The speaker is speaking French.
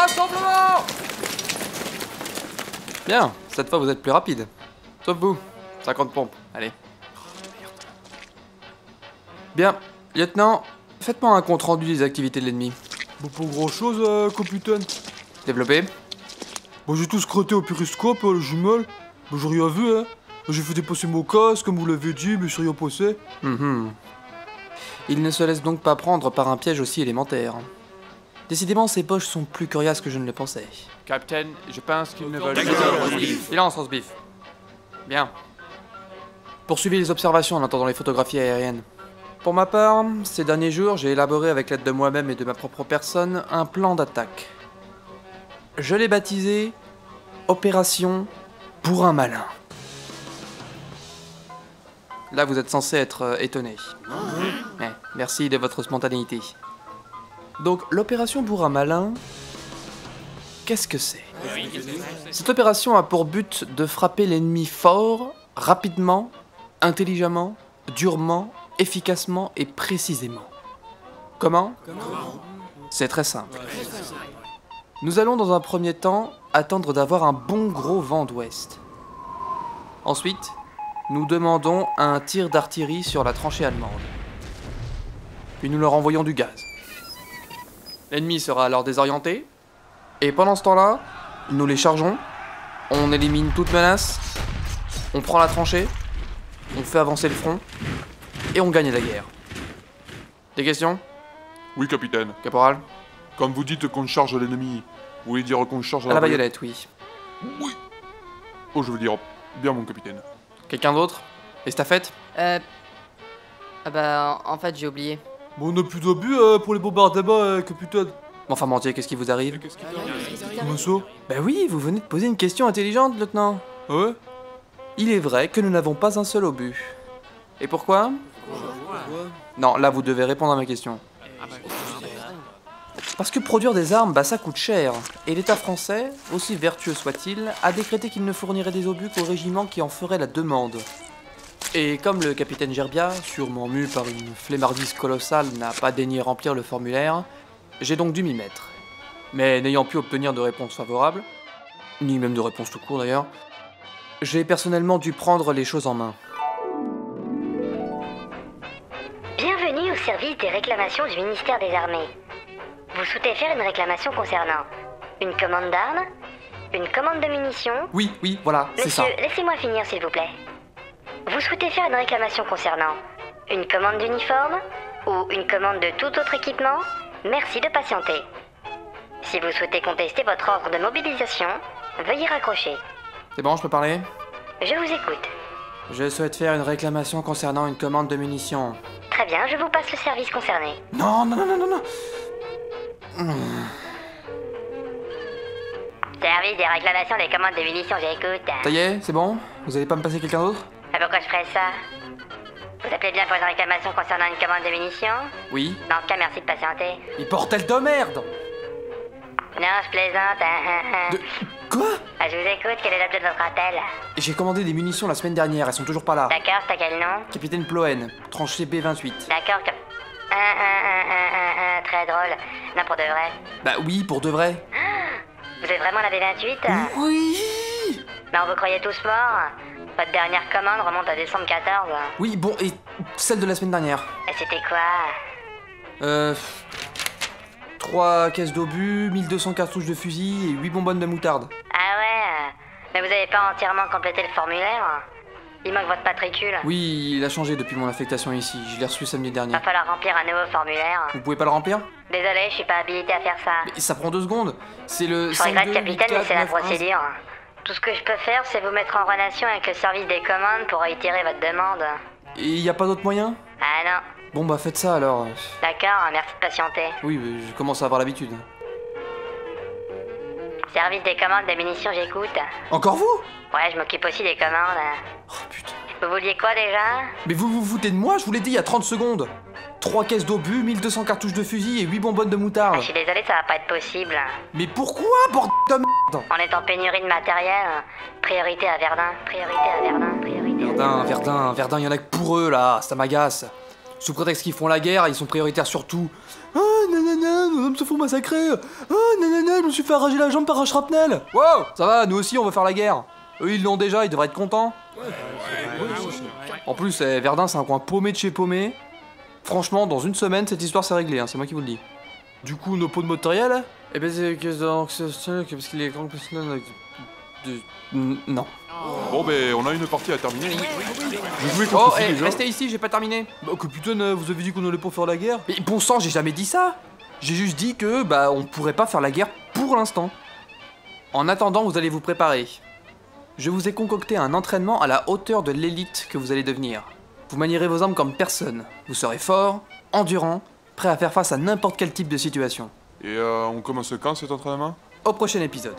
Rassemblement! Bien, cette fois vous êtes plus rapide. Sauf vous, 50 pompes, allez. Bien, lieutenant, faites-moi un compte rendu des activités de l'ennemi. Bon, pas grand chose, capitaine. Développé. Bon, j'ai tout scruté au périscope, le jumelle. Bon, j'ai rien vu, hein. J'ai fait dépasser mon casque, comme vous l'avez dit, mais j'ai rien passé. Il ne se laisse donc pas prendre par un piège aussi élémentaire. Décidément, ces poches sont plus coriaces que je ne le pensais. Capitaine, je pense qu'ils ne veulent Silence, Rosebif. Bien. Poursuivez les observations en attendant les photographies aériennes. Pour ma part, ces derniers jours, j'ai élaboré avec l'aide de moi-même et de ma propre personne un plan d'attaque. Je l'ai baptisé Opération Bourrin Malin. Là, vous êtes censé être étonné. Merci de votre spontanéité. Donc, l'opération Bourrin Malin, qu'est-ce que c'est? Cette opération a pour but de frapper l'ennemi fort, rapidement, intelligemment, durement, efficacement et précisément. Comment? C'est très simple. Nous allons dans un premier temps attendre d'avoir un bon gros vent d'ouest. Ensuite, nous demandons un tir d'artillerie sur la tranchée allemande. Puis nous leur envoyons du gaz. L'ennemi sera alors désorienté, et pendant ce temps-là, nous les chargeons, on élimine toute menace, on prend la tranchée, on fait avancer le front, et on gagne la guerre. Des questions? Oui, capitaine. Caporal? Quand vous dites qu'on charge l'ennemi, vous voulez dire qu'on charge À la baïonnette, oui. Oui. Oh, je veux dire, bien mon capitaine. Quelqu'un d'autre? Estafette? Ah bah, en fait, j'ai oublié. Bon, on n'a plus d'obus pour les bombardements, capitaine. Enfin, Mortier, qu'est-ce qui vous arrive? Comment ça? Ben oui, vous venez de poser une question intelligente, lieutenant. Ah ouais? Il est vrai que nous n'avons pas un seul obus. Et pourquoi? Non, là, vous devez répondre à ma question. Parce que produire des armes, bah ça coûte cher. Et l'État français, aussi vertueux soit-il, a décrété qu'il ne fournirait des obus qu'au régiment qui en ferait la demande. Et comme le capitaine Gerbia, sûrement mu par une flemmardise colossale, n'a pas daigné remplir le formulaire, j'ai donc dû m'y mettre. Mais n'ayant pu obtenir de réponse favorable, ni même de réponse tout court d'ailleurs, j'ai personnellement dû prendre les choses en main. Bienvenue au service des réclamations du ministère des Armées. Vous souhaitez faire une réclamation concernant une commande d'armes, une commande de munitions... Oui, voilà, c'est ça. Monsieur, laissez-moi finir s'il vous plaît. Vous souhaitez faire une réclamation concernant une commande d'uniforme ou une commande de tout autre équipement? Merci de patienter. Si vous souhaitez contester votre ordre de mobilisation, veuillez raccrocher. C'est bon, je peux parler? Je vous écoute. Je souhaite faire une réclamation concernant une commande de munitions. Très bien, je vous passe le service concerné. Non. Service des réclamations des commandes de munitions, j'écoute. Ça y est, c'est bon? Vous allez pas me passer quelqu'un d'autre? Et pourquoi je ferais ça? Vous appelez bien pour une réclamation concernant une commande de munitions? Oui. Dans ce cas, merci de patienter. Mais bordel de merde! Non, je plaisante. De... Quoi? Je vous écoute, quel est l'objet de votre appel? J'ai commandé des munitions la semaine dernière, elles sont toujours pas là. D'accord, c'est à quel nom? Capitaine Ploen, tranchée B28. D'accord, très drôle. Non, pour de vrai. Bah oui, pour de vrai. Vous êtes vraiment la B28? Oui! Non, vous croyez tous morts? Votre dernière commande remonte à décembre 14. Oui, bon, et celle de la semaine dernière? Et c'était quoi? 3 caisses d'obus, 1200 cartouches de fusil et 8 bonbonnes de moutarde. Ah ouais, mais vous avez pas entièrement complété le formulaire? Il manque votre matricule. Oui, il a changé depuis mon affectation ici, je l'ai reçu samedi dernier. Va falloir remplir un nouveau formulaire. Vous pouvez pas le remplir? Désolé, je suis pas habilité à faire ça. Mais ça prend 2 secondes. C'est le Je regrette, 52, capitaine, mais c'est la 84, procédure. Tout ce que je peux faire, c'est vous mettre en relation avec le service des commandes pour réitérer votre demande. Et y a pas d'autre moyen? Ah non. Bon bah faites ça alors. D'accord, merci de patienter. Oui, mais je commence à avoir l'habitude. Service des commandes de munitions, j'écoute. Encore vous? Ouais, je m'occupe aussi des commandes. Oh putain. Vous vouliez quoi déjà? Mais vous vous foutez de moi? Je vous l'ai dit il y a 30 secondes. 3 caisses d'obus, 1200 cartouches de fusil et 8 bonbonnes de moutarde. Je suis désolé, ça va pas être possible. Mais pourquoi, bordel de merde? On est en pénurie de matériel. Priorité à Verdun, priorité à Verdun, priorité à Verdun, y'en a que pour eux là, ça m'agace. Sous prétexte qu'ils font la guerre, ils sont prioritaires sur tout. Ah, nanana, nos hommes se font massacrer. Ah, nanana, je me suis fait arracher la jambe par un shrapnel. Wow, ça va, nous aussi on veut faire la guerre. Eux ils l'ont déjà, ils devraient être contents. En plus, Verdun c'est un coin paumé de chez paumé. Franchement, dans une semaine, cette histoire c'est réglé, hein, c'est moi qui vous le dis. Du coup, nos pots de matériel? Eh ben c'est parce qu'il est grand non. Bon, ben, on a une partie à terminer. Je jouais Oh, contre hey, déjà. restez ici, j'ai pas terminé. Bah, capitaine, vous avez dit qu'on allait pas faire la guerre? Mais bon sang, j'ai jamais dit ça. J'ai juste dit que, on pourrait pas faire la guerre pour l'instant. En attendant, vous allez vous préparer. Je vous ai concocté un entraînement à la hauteur de l'élite que vous allez devenir. Vous manierez vos armes comme personne. Vous serez fort, endurant, prêt à faire face à n'importe quel type de situation. Et on commence quand cet entraînement? Au prochain épisode.